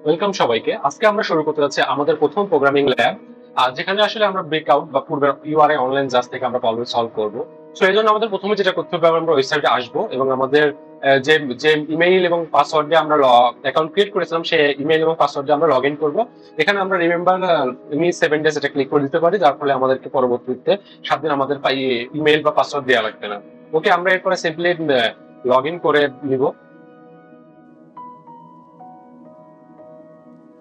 Welcome সবাইকে। আজকে আমরা শুরু করতে যাচ্ছি আমাদের প্রথম প্রোগ্রামিং ল্যাব, যেখানে আসলে আমরা ব্রেকআউট বা পূর্বের ইউআরআই অনলাইন জাস্ট থেকে আমরা প্রবলেম সলভ করব। সো এই জন্য আমাদের প্রথমে যেটা করতে হবে, আমরা ওয়েবসাইটে আসবো এবং আমাদের যে যে ইমেইল এবং পাসওয়ার্ড দিয়ে আমরা অ্যাকাউন্ট ক্রিয়েট করেছিলাম, সেই ইমেইল এবং পাসওয়ার্ড দিয়ে আমরা লগ ইন করবো। এখানে আমরা রিমেম্বার মি 7 ডেজ এটা ক্লিক করে দিতে পারি, যার ফলে আমাদেরকে পরবর্তীতে 7 দিন আমাদের ইমেইল বা পাসওয়ার্ড দেওয়া লাগবে না। ওকে, আমরা এরপরে সিম্পলি লগ ইন করে নিব।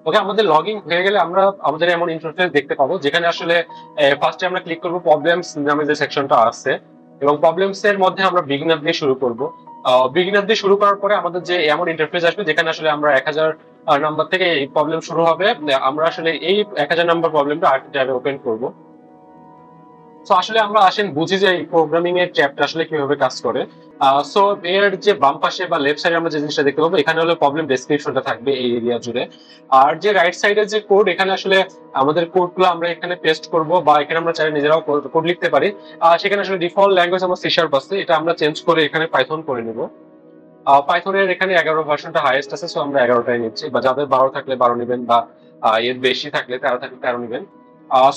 ওকে, আমাদের লগ ইন হয়ে গেলে আমরা আমাদের এমন ইন্টারফেস দেখতে পাবো, যেখানে আসলে ফার্স্টে আমরা ক্লিক করবো প্রবলেমস নামে যে সেকশনটা আছে, এবং প্রবলেমস এর মধ্যে আমরা বিগিনার দিয়ে শুরু করব। বিগিনার দিয়ে শুরু করার পরে আমাদের যে এমন ইন্টারফেস আসবে, যেখানে আসলে আমরা 1000 নাম্বার থেকে এই প্রবলেম শুরু হবে। আমরা আসলে এই 1000 নাম্বার প্রবলেমটা আরেকটা ট্যাবে ওপেন করবো। তো আসলে আমরা আসেন বুঝি যে এই প্রোগ্রামিং এর ট্যাবটা আসলে কিভাবে কাজ করে। সো এর যে বাম পাশে বা লেফট সাইডে আমরা যে জিনিসটা দেখতে পাবো, এখানে হলো প্রবলেম ডেসক্রিপশনটা থাকবে এই এরিয়া জুড়ে। আর যে রাইট সাইডে যে কোড, এখানে আসলে আমাদের কোডগুলো আমরা এখানে পেস্ট করব, বা এখানে আমরা চাইলে নিজেরাও কোড লিখতে পারি। সেখানে আসলে ডিফল্ট ল্যাঙ্গুয়েজ আমার সি শার্প আছে, এটা আমরা চেঞ্জ করে এখানে পাইথন করে নিব। পাইথনের এখানে 11 ভার্সনটা হাইয়েস্ট আছে, সো আমরা 11টাই নিচ্ছি, বা যাদের 12 থাকলে 12 নেবেন, বা এর বেশি থাকলে 13 থাকলে 13 নেবেন।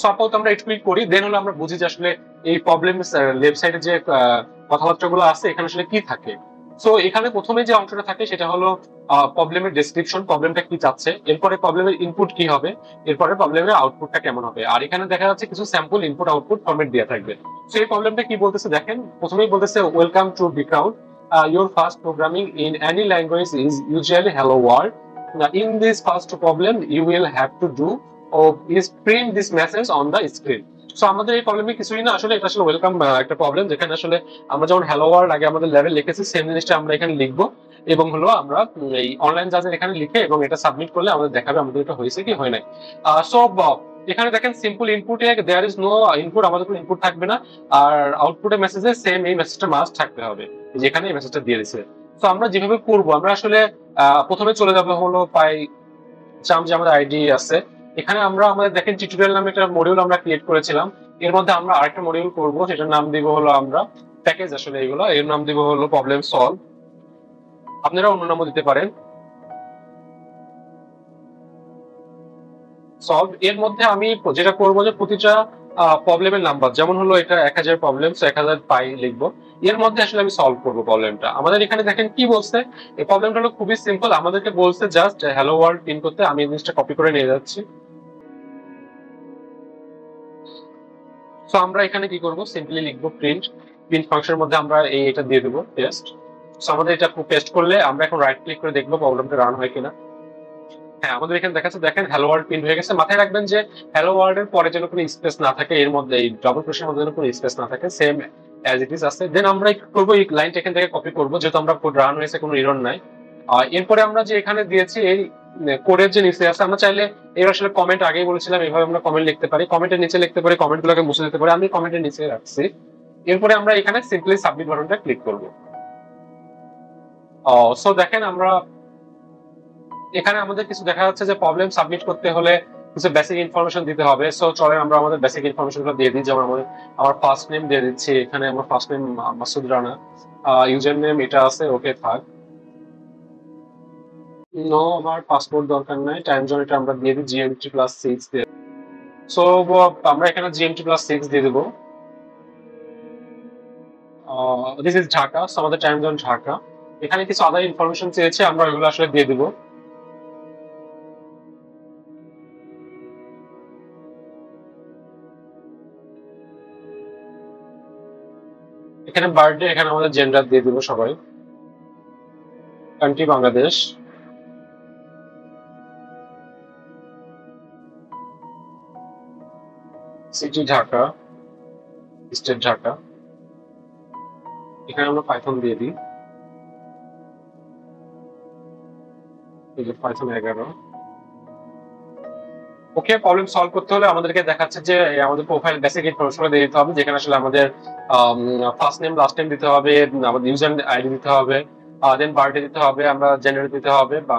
সাপোজ আমরা একটু ক্লিক করি, দেন হলো আমরা বুঝি যে আসলে এই প্রবলেম লেফট সাইডে যে কথাবার্তাগুলো আছে এখানে আসলে কি থাকে। সো এখানে প্রথমে যে অংশটা থাকে সেটা হলো প্রবলেমের ডেসক্রিপশন, প্রবলেমটা কি চাচ্ছে, এরপরে প্রবলেমের ইনপুট কি হবে, এরপরে প্রবলেমের আউটপুটটা কেমন হবে। আর এখানে দেখা যাচ্ছে কিছু স্যাম্পল ইনপুট আউটপুট ফরম্যাট দেওয়া থাকবে। সো এই প্রবলেমটা কি বলতেছে দেখেন, প্রথমেই বলতেছে welcome to beecrowd, your first programming in any language is usually hello world. Now, in this first problem, you will have to do is print this message on the screen. So আমাদের এই প্রবলেমে কিছুই না, আসলে এটা আসলে welcome একটা problem, যেখানে আসলে আমরা যেমন হ্যালো ওয়ার্ল্ড আগে আমাদের লেভেল লিখেছি, সেম জিনিসটা আমরা এখানে লিখবো, এবং হলো আমরা এই অনলাইন জাজের এখানে লিখে এবং এটা সাবমিট করলে আমাদের দেখাবে আমাদের এটা হয়েছে কি হয় নাই। সো এখানে দেখেন সিম্পল ইনপুটে দেয়ার ইজ নো ইনপুট, আমাদের কোনো ইনপুট থাকবে না। আর আউটপুটের মেসেজে সেম এই মেসেজটা মাস্ট থাকতে হবে, যেখানে এই মেসেজটা দিয়ে দিছে। তো আমরা যেভাবে করবো, আমরা আসলে প্রথমে চলে যাবো হলো পাই চাম যে আমাদের আইডি আছে, এখানে আমরা আমাদের দেখেন টিউটোরিয়াল নামে একটা মডিউল আমরা ক্রিয়েট করেছিলাম। এর মধ্যে আমরা আরেকটা মডিউল করবো, সেটার নাম দিব হলো আমরা প্যাকেজ, আসলে এগুলো এর নাম দিব হলো প্রবলেম সলভ। আপনারা অন্য নামও দিতে পারেন, সলভ। এর মধ্যে আমি যেটা করবো যে প্রতিটা প্রবলেমের নাম্বার, যেমন হলো এটা 1000 প্রবলেম, 1000 পাই লিখবো, এর মধ্যে আসলে আমি সলভ করবো প্রবলেমটা। আমাদের এখানে দেখেন কি বলছে, এই প্রবলেমটা হলো খুবই সিম্পল, আমাদেরকে বলছে জাস্ট হ্যালো ওয়ার্ল্ড প্রিন্ট করতে। আমি এই জিনিসটা কপি করে নিয়ে যাচ্ছি। সো আমরা এখানে কি করবো, সিম্পলি লিখবো প্রিন্ট, প্রিন্ট ফাংশনের মধ্যে আমরা এটা দিয়ে দেবো টেস্ট। সো আমাদের এটা পেস্ট করলে আমরা এখন রাইট ক্লিক করে দেখবো প্রবলেমটা রান হয় কিনা। হ্যাঁ, আমাদের এখানে দেখাচ্ছে, দেখেন হ্যালো ওয়ার্ল্ড প্রিন্ট হয়ে গেছে। মাথায় রাখবেন যে হ্যালো ওয়ার্ল্ড এর পরে যেন কোনো স্পেস না থাকে, এর মধ্যে এই ডবল ক্রোশের মধ্যে যেন কোনো স্পেস না থাকে, সেম অ্যাজ ইট ইজ আছে। দেন আমরা কি করবো, এই লাইনটা এখান থেকে কপি করবো, যেহেতু আমরা কোড রান হয়েছে, কোনো এরর নাই। এরপরে আমরা যে এখানে দিয়েছি এই কোডের যে নিচে আছে, আমরা চাইলে এর আসলে কমেন্ট আগেই বলেছিলাম, এইভাবে আমরা কমেন্ট লিখতে পারি, কমেন্টের নিচে লিখতে পারি, কমেন্ট গুলোকে মুছে দিতে পারি। আমি কমেন্টের নিচে রাখছি। এরপরে আমরা এখানে সিম্পলি সাবমিট বাটনটা ক্লিক করবো। সো দেখেন আমরা এখানে আমাদের কিছু দেখা যাচ্ছে যে প্রবলেম সাবমিট করতে হলে কিছু বেসিক ইনফরমেশন দিতে হবে। সো চলে আমরা আমাদের বেসিক ইনফরমেশন গুলো দিয়ে দিই, যেমন আমার ফার্স্ট নেম দিয়ে দিচ্ছি, এখানে আমার first name Masud Rana, user name এটা আছে, ওকে থাক। নো, আমার পাসপোর্ট দরকার নাই। টাইম জোন এটা আমরা দিয়ে দিই GMT+6 দিয়ে। সো আমরা এখানে GMT+6 দিয়ে দেবো। দিস ইজ ঢাকা, সো আমাদের টাইম জোন ঢাকা। এখানে কিছু আদার ইনফরমেশন চেয়েছে, আমরা ওইগুলো আসলে দিয়ে দিব। এখানে বার্থডে, এখানে আমাদের জেন্ডার দিয়ে দিব সবাই। Country Bangladesh, city Dhaka, state Dhaka. এখানে আমরা পাইথন দিয়ে দিই, এই যে পাইথন 11। ওকে, প্রবলেম সলভ করতে হলে আমাদেরকে দেখাচ্ছে যে আমাদের প্রোফাইল বেসিক ইনফরমেশন দিয়ে দিতে হবে, যেখানে আসলে আমাদের ফার্স্ট নেম লাস্ট নেম দিতে হবে, আমাদের ইউজার আইডি দিতে হবে, দেন বার্থডে দিতে হবে, আমরা জেন্ডার দিতে হবে, বা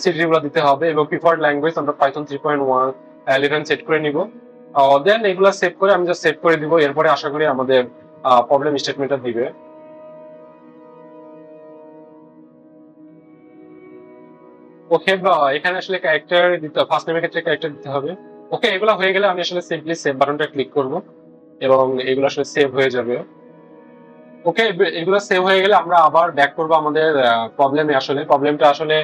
সিটি গুলো দিতে হবে, এবং প্রিফার্ড ল্যাঙ্গুয়েজ আমরা পাইথন 3.11 সেট করে নিব। দেন এগুলো সেভ করে আমি জাস্ট সেভ করে দিব। এরপরে আশা করি আমাদের প্রবলেম স্টেটমেন্টটা দিবে। ওকে, এখানে আসলে ক্যারেক্টার দিতে, ফার্স্ট নেমের ক্ষেত্রে ক্যারেক্টার দিতে হবে। ওকে, এগুলো হয়ে গেলে আমি আসলে সিম্পলি সেভ বাটনটা ক্লিক করব এবং এগুলো আসলে সেভ হয়ে যাবে। ওকে, এগুলো সেভ হয়ে গেলে আমরা আবার ব্যাক করব আমাদের প্রবলেমে। আসলে প্রবলেমটা আসলে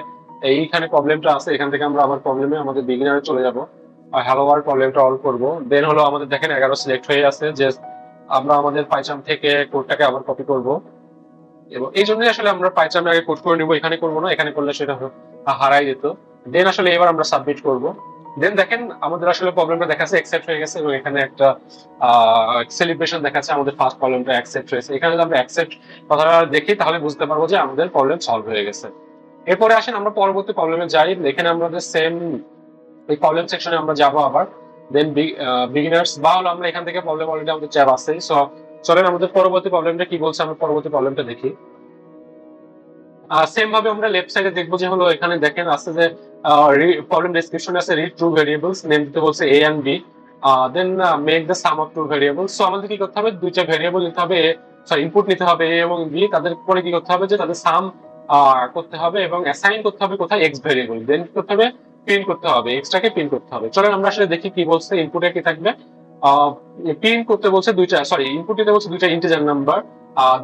এইখানে প্রবলেমটা আছে, এখান থেকে আমরা আবার প্রবলেমে আমাদের বিগিনারে চলে যাব আর হ্যালো ওয়ার্ল্ড প্রবলেমটা অল করব। দেন হলো আমাদের দেখেন 11 সিলেক্ট হয়ে আছে, যে আমরা আমাদের পাইচাম থেকে কোডটাকে আবার কপি করব এবং এই জন্যই আসলে আমরা পাইচামে আগে কোড করে নিব, এখানে করবো না, এখানে করলে সেটা হারাই যেত। দেন আসলে এবার আমরা সাবমিট করব। দেন দেখেন আমাদের আসলে প্রবলেমটা দেখাচ্ছে অ্যাকসেপ্ট হয়ে গেছে এবং এখানে একটা সেলিব্রেশন দেখাচ্ছে আমাদের ফার্স্ট প্রবলেমটা অ্যাকসেপ্ট হয়েছে। এখানে যদি আমরা অ্যাকসেপ্ট কথাটা দেখি তাহলে বুঝতে পারবো যে আমাদের প্রবলেম সলভ হয়ে গেছে। এরপরে আসেন আমরা পরবর্তী প্রবলেমে যাই। এখানে আমাদের সেম এই প্রবলেম সেকশনে আমরা যাব আবার। দেন বিগিনার্স বা হলো আমরা এখান থেকে প্রবলেম অলরেডি আমাদের চ্যাপ আছে। সো চলেন আমাদের পরবর্তী প্রবলেমটা কি বলছে, আমরা পরবর্তী প্রবলেমটা দেখি। সেম ভাবে আমরা লেফট সাইডে দেখবো যে হলো এখানে দেখেন আছে যে প্রবলেম ডেসক্রিপশন আছে রিড ট্রু ভেরিয়েবলস, নেম দিতে বলছে A and B, then make the sum of two variables. So আমাদের কি করতে হবে, দুইটা ভেরিয়েবল নিতে হবে, সরি ইনপুট নিতে হবে এ এবং বি, তাদের পরে কি করতে হবে যে তাদের সাম করতে হবে এবং অ্যাসাইন করতে হবে কোথায় এক্স ভেরিয়েবল, দেন কি করতে হবে প্রিন্ট করতে হবে, এক্সটাকে প্রিন্ট করতে হবে। চলেন আমরা আসলে দেখি কি বলছে। ইনপুটে কি থাকবে, প্রিন্ট করতে বলছে দুইটা, সরি ইনপুট দিতে বলছে দুইটা ইন্টিজার নাম্বার,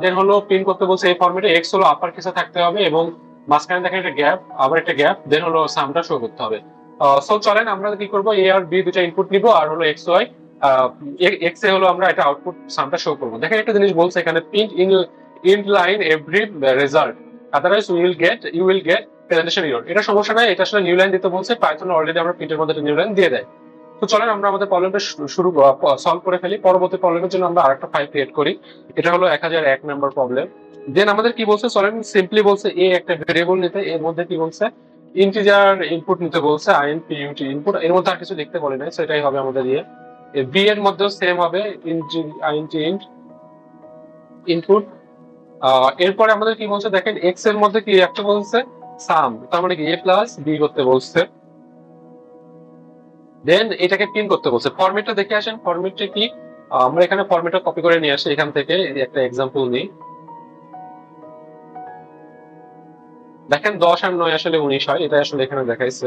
দেন হলো প্রিন্ট করতে বলছে এই ফরম্যাটে এক্স হলো আপার কেসে থাকতে হবে এবং মাঝখানে দেখেন একটা গ্যাপ, আবার একটা গ্যাপ, দেন হলো সামটা শো করতে হবে। সো চলেন আমরা কি করব, এ আর বি দুটো ইনপুট নিব আর হলো এক্স ওয়াই, এক্স এ হলো আমরা এটা আউটপুট সামটা শো করব। দেখেন একটা জিনিস বলছে এখানে, print in line every result, otherwise you will get presentation error. এটা সমস্যা নাই, এটা আসলে নিউ লাইন দিতে বলছে, পাইথন অলরেডি আমরা প্রিন্টের মধ্যে নিউ লাইন দিয়ে দেয়। তো চলেন আমরা আমাদের প্রবলেমটা শুরু সলভ করে ফেলি। পরবর্তী প্রবলেমের জন্য আমরা আরেকটা ফাইল ক্রিয়েট করি, এটা হলো 1001 নম্বর প্রবলেম। দেন আমাদের কি বলছে, চলেন সিম্পলি বলছে এ একটা ভেরিয়েবল নিতে, এর মধ্যে কি বলছে ইন্টিজার ইনপুট নিতে বলছে, আইএনপিইউটি ইনপুট, এর মধ্যে আর কিছু লিখতে বলে নাই, সেটাই হবে আমাদের ইয়ে। বি এর মধ্যেও সেম হবে আইএনটি ইনপুট। এরপরে আমাদের কি বলছে দেখেন, এক্স এর মধ্যে কি একটা বলছে সাম, তার মানে কি এ প্লাস বি করতে বলছে। দেন এটাকে পিন করতে বলছে। ফরম্যাটটা দেখে আসেন, ফরম্যাটটা কি, আমরা এখানে ফরম্যাটটা কপি করে নিয়ে আসি, এখান থেকে একটা এক্সাম্পল নিই। দেখেন 10 আর 9 আসলে 19 হয়, এটা আসলে এখানে দেখাইছে।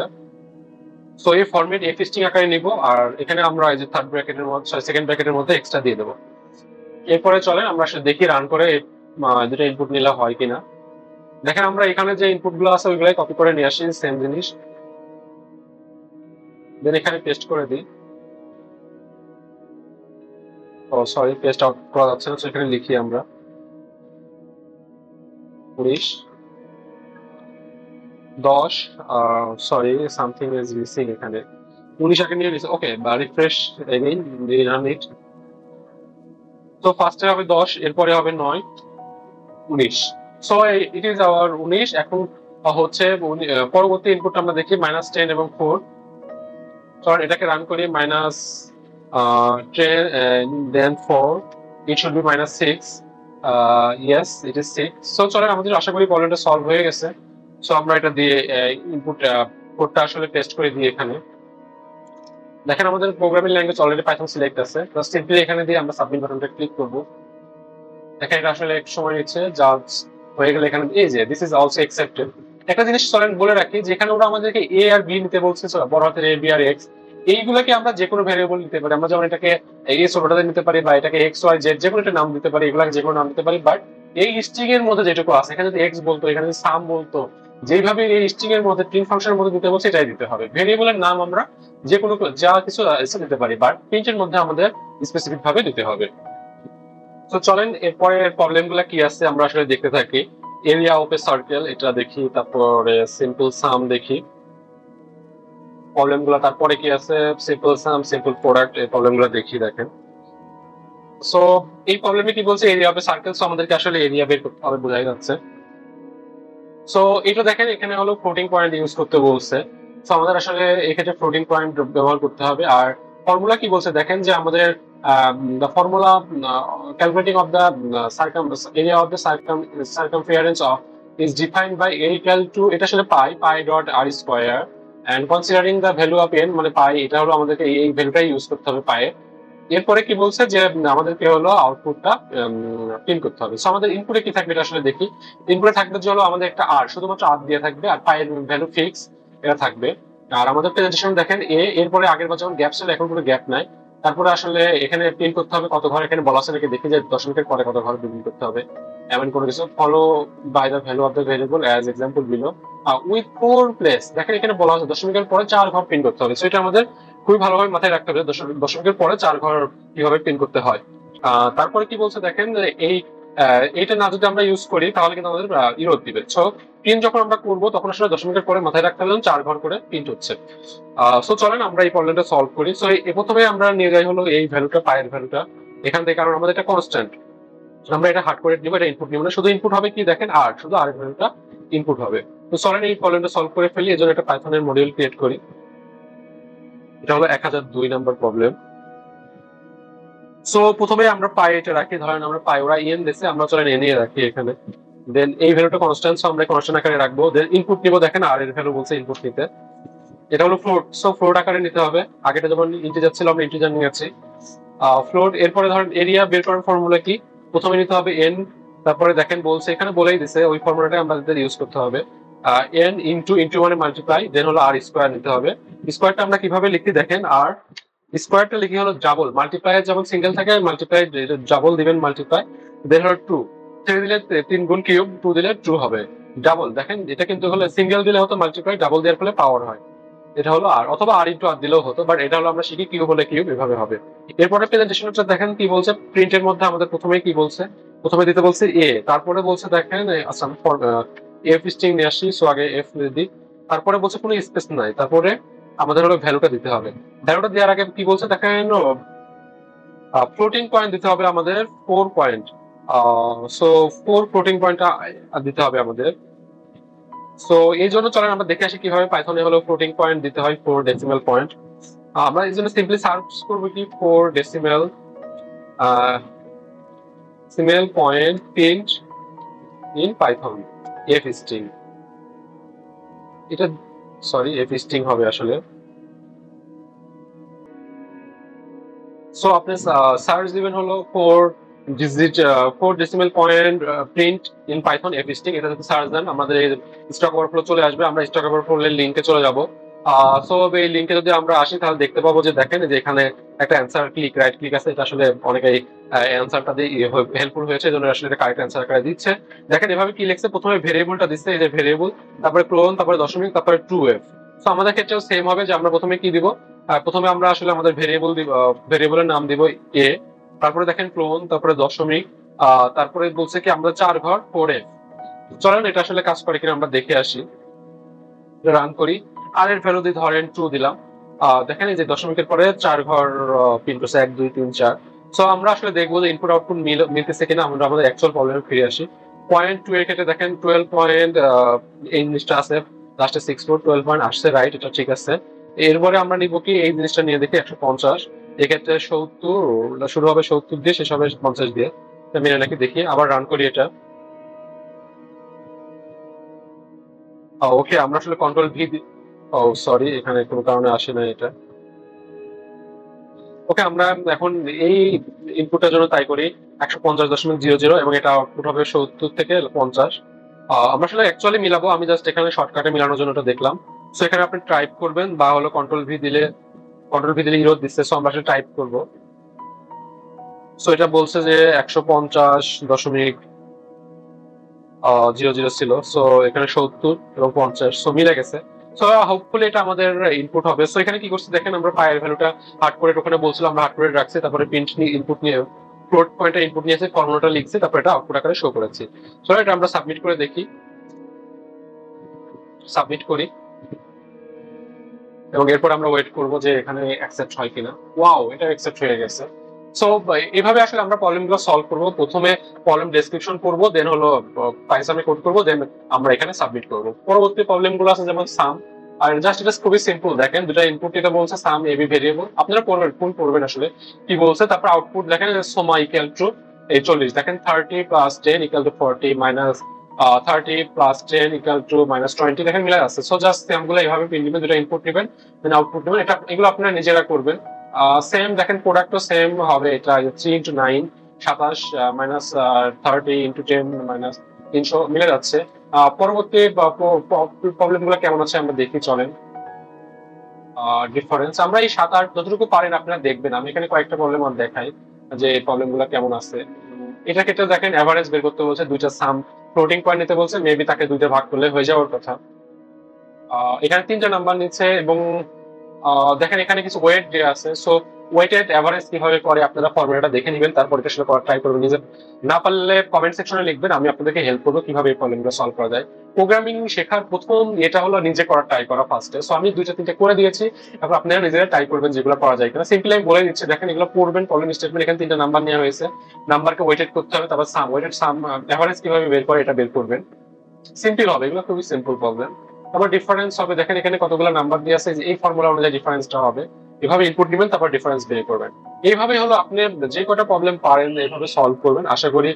সো এই ফরম্যাট এফ স্ট্রিং আকারে নিব আর এখানে আমরা এই যে থার্ড ব্র্যাকেটের মধ্যে, সেকেন্ড ব্র্যাকেটের মধ্যে এক্সট্রা দিয়ে দেবো। এরপরে চলেন আমরা আসলে দেখি রান করে দুটো ইনপুট নিলে হয় কিনা। দেখেন আমরা এখানে যে ইনপুট গুলো আছে ওইগুলাই কপি করে নিয়ে আসি, সেম জিনিস, দেন এখানে পেস্ট করে দিই। ও সরি, পেস্ট আউট করা যাচ্ছে না, সেখানে লিখি আমরা 19 10, সরি সামথিং ইজ মিসিং এখানে, 19 আগে নিয়ে নিছে। ওকে, বা রিফ্রেশ এগেইন, রান ইট। তো ফার্স্টে হবে 10, এরপরে হবে 9, 19। So it is our 19। এখন হচ্ছে পরবর্তী ইনপুট আমরা দেখি -10 এবং 4। কারণ এটাকে রান করি -10 দেন 4, it should be -6, yes it is 6। So চলেন আমাদের আশা করি প্রবলেমটা সলভ হয়ে গেছে। সো আমরা এটা দিয়ে ইনপুট কোডটা আসলে পেস্ট করে দিই এখানে। দেখেন আমাদের programming language already Python select আছে, জাস্ট সিম্পলি এখানে দিয়ে আমরা সাবমিট বাটনটা ক্লিক করব। দেখেন এটা আসলে একটু সময় নিচ্ছে, জাস্ট হয়ে গেলে এখানে এই যে দিস ইজ অলসো অ্যাকসেপ্টেড। একটা জিনিস চলেন বলে রাখি, যেখানে ওরা আমাদেরকে এ আর বি নিতে বলছে, বড় হাতের এ বি আর এক্স, এইগুলোকে আমরা যে কোনো ভ্যারিয়েবল নিতে পারি। আমরা যেমন এটাকে এ ছোটটাতে নিতে পারি বা এটাকে এক্স ওয়াই জেড যে কোনো একটা নাম দিতে পারি, এগুলোকে যে কোনো নাম দিতে পারি। বাট এই স্ট্রিং এর মধ্যে যেটুকু আছে, এখানে যদি এক্স বলতো, এখানে যদি সাম বলতো, যেভাবে এই স্ট্রিং এর মধ্যে প্রিন্ট ফাংশনের মধ্যে দিতে বলছে এটাই দিতে হবে। ভেরিয়েবলের নাম আমরা যে কোনো যা কিছু দিতে পারি, বাট প্রিন্টের মধ্যে আমাদের স্পেসিফিক ভাবে দিতে হবে। তো চলেন এরপরে প্রবলেম গুলা কি আছে আমরা আসলে দেখতে থাকি। এরিয়া অফ এ সার্কেল এটা দেখি, তারপরে সিম্পল সাম দেখি প্রবলেম গুলা, তারপরে কি আছে সিম্পল সাম, সিম্পল প্রোডাক্ট, এই প্রবলেম গুলা দেখি। দেখেন সো এই প্রবলেমে কি বলছে, area of A circle. So আমাদেরকে আসলে এরিয়া বের করতে হবে, বোঝাই যাচ্ছে। সো এটা দেখেন এখানে হলো ফ্লোটিং পয়েন্ট ইউজ করতে বলছে। সো আমাদের আসলে এক্ষেত্রে ফ্লোটিং পয়েন্ট ব্যবহার করতে হবে। আর ফর্মুলা কি বলছে দেখেন, যে আমাদের the formula calculating of the area of the circumference of is defined by a equal to, এটা আসলে pi dot r square, and considering the value of n, মানে pi, এটা হলো আমাদেরকে এই ভ্যালুটাই ইউজ করতে হবে পাই। এরপরে কি বলছে যে আমাদেরকে হলো আউটপুটটা প্রিন্ট করতে হবে। সো আমাদের ইনপুটে কি থাকবে এটা আসলে দেখি। ইনপুটে থাকবে যে হলো আমাদের একটা আর, শুধুমাত্র আর দিয়ে থাকবে, আর পাই এর ভ্যালু ফিক্স, এটা থাকবে। আর আমাদের প্রেজেন্টেশন দেখেন এরপরে আগের বার যেমন গ্যাপ ছিল এখন কোনো গ্যাপ নাই। তারপরে আসলে এখানে প্রিন্ট করতে হবে কত ঘর, এখানে বলা আছে নাকি দেখি যে দশমিকের পরে কত ঘর প্রিন্ট করতে হবে, এমন কোনো কিছু। Follow by the value of the variable as example below with 4 place, দেখেন এখানে বলা আছে দশমিকের পরে 4 ঘর প্রিন্ট করতে হবে। সেটা আমাদের খুবই ভালোভাবে মাথায় রাখতে হবে দশমিকের পরে 4 ঘর কিভাবে প্রিন্ট করতে হয়। তারপরে কি বলছে দেখেন যে এইটা না যদি আমরা ইউজ করি তাহলে কিন্তু আমাদের ইরোড দিবে। সো প্রিন্ট যখন আমরা করবো তখন আসলে দশমিকের পরে মাথায় রাখতে হবে 4 ঘর করে প্রিন্ট হচ্ছে। সো চলেন আমরা এই প্রবলেমটা সলভ করি। সো প্রথমে আমরা নিয়ে যাই হলো এই ভ্যালুটা, পায়ের ভ্যালুটা এখান থেকে, কারণ আমাদের এটা কনস্ট্যান্ট, আমরা এটা হার্ড করে নিব, এটা ইনপুট নিব না, শুধু ইনপুট হবে কি দেখেন আর, শুধু আর ভ্যালুটা ইনপুট হবে। তো চলেন এই প্রবলেমটা সলভ করে ফেলি। এজন্য একটা পাইথনের মডিউল ক্রিয়েট করি। এটা হলো 1002 নাম্বার প্রবলেম। সো প্রথমে আমরা পাই এটা রাখি, ধরেন আমরা পাই ওরা এন দিছে, আমরা চলেন এন এ রাখি এখানে। দেন এই ভ্যালুটা কনস্ট্যান্ট, সো আমরা কনস্ট্যান্ট আকারে রাখবো। দেন ইনপুট নিব, দেখেন আর এর ভ্যালু বলছে ইনপুট নিতে, এটা হলো ফ্লোট, সো ফ্লোট আকারে নিতে হবে। আগেটা যেমন ইন্টিজার ছিল আমরা ইন্টিজার নিয়েছি ফ্লোট। এরপরে ধরেন এরিয়া বের করার ফর্মুলা কি, প্রথমে নিতে হবে এন, তারপরে দেখেন বলছে এখানে বলেই দিছে ওই ফর্মুলাটা আমাদের ইউজ করতে হবে। এন ইন্টু ইন্টু মানে মাল্টিপ্লাই, দেন হলো আর স্কোয়ার নিতে হবে। স্কোয়ারটা আমরা কিভাবে লিখি দেখেন, আর স্কোয়ারটা লিখি হলো ডাবল, মাল্টিপ্লাই যেমন সিঙ্গেল থাকে মাল্টিপ্লাই ডাবল দিবেন মাল্টিপ্লাই, দেন হলো টু, থ্রি দিলে 3 গুণ কিউব, 2 দিলে ট্রু হবে। ডাবল দেখেন এটা কিন্তু হলো সিঙ্গেল দিলে হতো মাল্টিপ্লাই, ডাবল দেওয়ার ফলে পাওয়ার হয়, এটা হলো আর, অথবা আর ইন্টু আর দিলেও হতো, বাট এটা হলো আমরা শিখি কিউব হলে কিউব এভাবে হবে। এরপরে প্রেজেন্টেশনটা দেখেন কি বলছে, প্রিন্টের মধ্যে আমাদের প্রথমে কি বলছে, প্রথমে দিতে বলছে এ, তারপরে বলছে দেখেন আচ্ছা এফ স্ট্রিং নিয়ে আসি, সো আগে এফ দিই, তারপরে বলছে কোনো স্পেস নাই, তারপরে আমাদের হলো ভ্যালুটা দিতে হবে। ভ্যালুটা দেওয়ার আগে কি বলছে দেখেন, ফ্লোটিং পয়েন্ট দিতে হবে আমাদের 4 পয়েন্ট। সো 4 ফ্লোটিং পয়েন্টটা দিতে হবে আমাদের। সো এই জন্য চলেন আমরা দেখে আসি কিভাবে পাইথনে হলো ফ্লোটিং পয়েন্ট দিতে হয়, 4 ডেসিমাল পয়েন্ট। আমরা এই জন্য সিম্পলি সার্চ করবো কি 4 decimal point print in Python F string, এটা সরি এফ স্ট্রিং হবে আসলে। সো আপনি সার্চ দিবেন হলো 4 decimal point print in Python F string, এটা যদি সার্চ দেন আমাদের স্টক ওভারফ্লো চলে আসবে, আমরা স্টক ওভারফ্লো লিঙ্কে চলে যাব। সো এই লিঙ্কে যদি আমরা আসি তাহলে দেখতে পাবো যে দেখেন যে এখানে একটা অ্যান্সার ক্লিক, রাইট ক্লিক আছে, এটা আসলে অনেকেই অ্যান্সারটা দিয়ে হেল্পফুল হয়েছে, এই জন্য আসলে এটা কারেক্ট অ্যান্সার আকারে দিচ্ছে। দেখেন এভাবে কি লিখছে, প্রথমে ভেরিয়েবলটা দিচ্ছে, এই যে ভেরিয়েবল, তারপরে ক্লোন, তারপরে দশমিক, তারপরে ট্রু এফ। সো আমাদের ক্ষেত্রেও সেম হবে যে আমরা প্রথমে কি দিব, প্রথমে আমরা আসলে আমাদের ভেরিয়েবল দিব, ভেরিয়েবলের নাম দিব এ, তারপরে দেখেন ক্লোন, তারপরে দশমিক, তারপরে বলছে কি আমরা 4 ঘর 4 এফ। চলেন এটা আসলে কাজ করে কিনা আমরা দেখে আসি, রান করি। আর এর ভ্যালু দিয়ে ধরেন ট্রু দিলাম, দেখেন এই যে দশমিকের পরে 4 ঘর প্রিন্ট করছে, 1 2 3 4। সো আমরা আসলে দেখবো যে ইনপুট আউটপুট মিলতেছে কিনা, আমরা আমাদের অ্যাকচুয়াল প্রবলেমে ফিরে আসি। পয়েন্ট 2 এর ক্ষেত্রে দেখেন 12 পয়েন্ট এই জিনিসটা আছে, লাস্টে 6 4, 12 পয়েন্ট আসছে, রাইট, এটা ঠিক আছে। এরপরে আমরা নিব কি এই জিনিসটা নিয়ে দেখি 150, এক্ষেত্রে 70 শুরু হবে 70 দিয়ে, শেষ হবে 50 দিয়ে, মিলে নাকি দেখি। আবার রান করি এটা, ওকে আমরা আসলে কন্ট্রোল ভি, ও সরি এখানে কোনো কারণে আসে না এটা। ওকে আমরা এখন এই ইনপুটের জন্য তাই করি 150.00 এবং এটা আউটপুট হবে 70 থেকে 50। আমরা আসলে অ্যাকচুয়ালি মিলাবো, আমি জাস্ট এখানে শর্টকাটে মিলানোর জন্য এটা দেখলাম। সো এখানে আপনি টাইপ করবেন বা হলো কন্ট্রোল ভি দিলে ইরোড দিচ্ছে, সো আমরা আসলে টাইপ করব। সো এটা বলছে যে 150.00 ছিল, সো এখানে 70 এবং 50, সো মিলে গেছে। সো হোপফুলি এটা আমাদের ইনপুট হবে। সো এখানে কি করছে দেখেন, আমরা পায়ের ভ্যালুটা হার্ড করে ওখানে বলছিলাম আমরা হার্ড করে রাখছি, তারপরে প্রিন্ট নিয়ে ইনপুট নিয়ে ফ্লোট পয়েন্টে ইনপুট নিয়েছে, ফর্মুলাটা লিখছি, তারপর এটা আউটপুট আকারে শো করেছি। সো এটা আমরা সাবমিট করে দেখি, সাবমিট করি এবং এরপর আমরা ওয়েট করব যে এখানে অ্যাকসেপ্ট হয় কিনা। ওয়াও, এটা অ্যাকসেপ্ট হয়ে গেছে। সো এইভাবে আসলে আমরা প্রবলেমগুলো সলভ করব। প্রথমে প্রবলেম ডেসক্রিপশন করব, দেন হলো পাইথনে কোড করব, দেন আমরা এখানে সাবমিট করব। পরবর্তী প্রবলেমগুলো আছে যেমন সাম, আর জাস্ট এটা খুবই সিম্পল, দেখেন দুটো ইনপুট, এটা বলছে সাম এবি ভেরিয়েবল, আপনারা পড়বেন কোন পড়বেন আসলে কি বলছে। তারপর আউটপুট দেখেন সোমা ইকুয়াল টু 40, দেখেন 30 + 10 = 40 মাইনাস 30 + 10 = -20, দেখেন মিলে আছে। সো জাস্ট সেমগুলো এইভাবে প্রিন্ট দিবেন, দুটো ইনপুট নেবেন দেন আউটপুট নেবেন, এটা এগুলো আপনারা নিজেরা করবেন। সেম দেখেন প্রোডাক্টও সেম হবে, এটা 3 × 9 27 - 30 × 10 - 300 মিলে যাচ্ছে। পরবর্তী প্রবলেম গুলো কেমন আছে আমরা দেখি, চলেন। ডিফারেন্স আমরা এই 7-8 যতটুকু পারেন আপনারা দেখবেন, আমি এখানে কয়েকটা প্রবলেম আর দেখাই যে এই প্রবলেম গুলো কেমন আছে। এটা ক্ষেত্রে দেখেন এভারেজ বের করতে বলছে, দুইটা সাম ফ্লোটিং পয়েন্ট নিতে বলছে, মেবি তাকে দুইটা ভাগ করলে হয়ে যাওয়ার কথা। এখানে 3টা নাম্বার নিচ্ছে এবং দেখেন এখানে কিছু ওয়েট দেওয়া আছে। সো ওয়েটেড এভারেজ কিভাবে করে আপনারা ফর্মুলাটা দেখে নেবেন, তারপর এটা আসলে করার ট্রাই করবেন। নিজে না পারলে কমেন্ট সেকশনে লিখবেন, আমি আপনাদেরকে হেল্প করবো কিভাবে এই প্রবলেমগুলো সলভ করা যায়। প্রোগ্রামিং শেখার প্রথম এটা হলো নিজে করার ট্রাই করা ফার্স্টে। সো আমি 2-3টে করে দিয়েছি, তারপর আপনারা নিজেরা ট্রাই করবেন যেগুলো করা যায় কিনা। সিম্পলি আমি বলে দিচ্ছি, দেখেন এগুলো পড়বেন প্রবলেম স্টেটমেন্ট। এখানে 3টা নাম্বার নেওয়া হয়েছে, নাম্বারকে ওয়েটেড করতে হবে, তারপর সাম ওয়েটেড সাম এভারেজ কিভাবে বের করে এটা বের করবেন। সিম্পল হবে, এগুলো খুবই সিম্পল প্রবলেম। তারপর ডিফারেন্স হবে, দেখেন এখানে কতগুলো নাম্বার দিয়ে আছে, এই ফর্মুলা অনুযায়ী ডিফারেন্সটা হবে। এভাবে ইনপুট দিবেন, তারপর ডিফারেন্স বের করবেন। এইভাবে হলো আপনি যে কটা প্রবলেম পারেন এইভাবে সলভ করবেন। আশা করি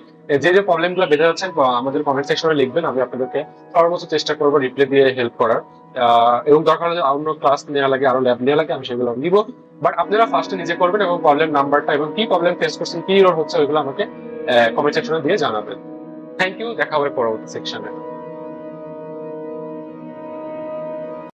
যে যে প্রবলেম গুলো বেঁধে যাচ্ছেন আমাদের কমেন্ট সেকশনে লিখবেন, আমি আপনাদেরকে সর্বোচ্চ চেষ্টা করবো রিপ্লাই দিয়ে হেল্প করার। এবং দরকার হলে অন্য ক্লাস নেওয়া লাগে, আরো ল্যাব নেওয়া লাগে, আমি সেগুলো নিব। বাট আপনারা ফার্স্টে নিজে করবেন এবং প্রবলেম নাম্বারটা এবং কি প্রবলেম ফেস করছেন, কি এরর হচ্ছে, ওইগুলো আমাকে কমেন্ট সেকশনে দিয়ে জানাবেন। থ্যাংক ইউ, দেখা হবে পরবর্তী সেকশনে।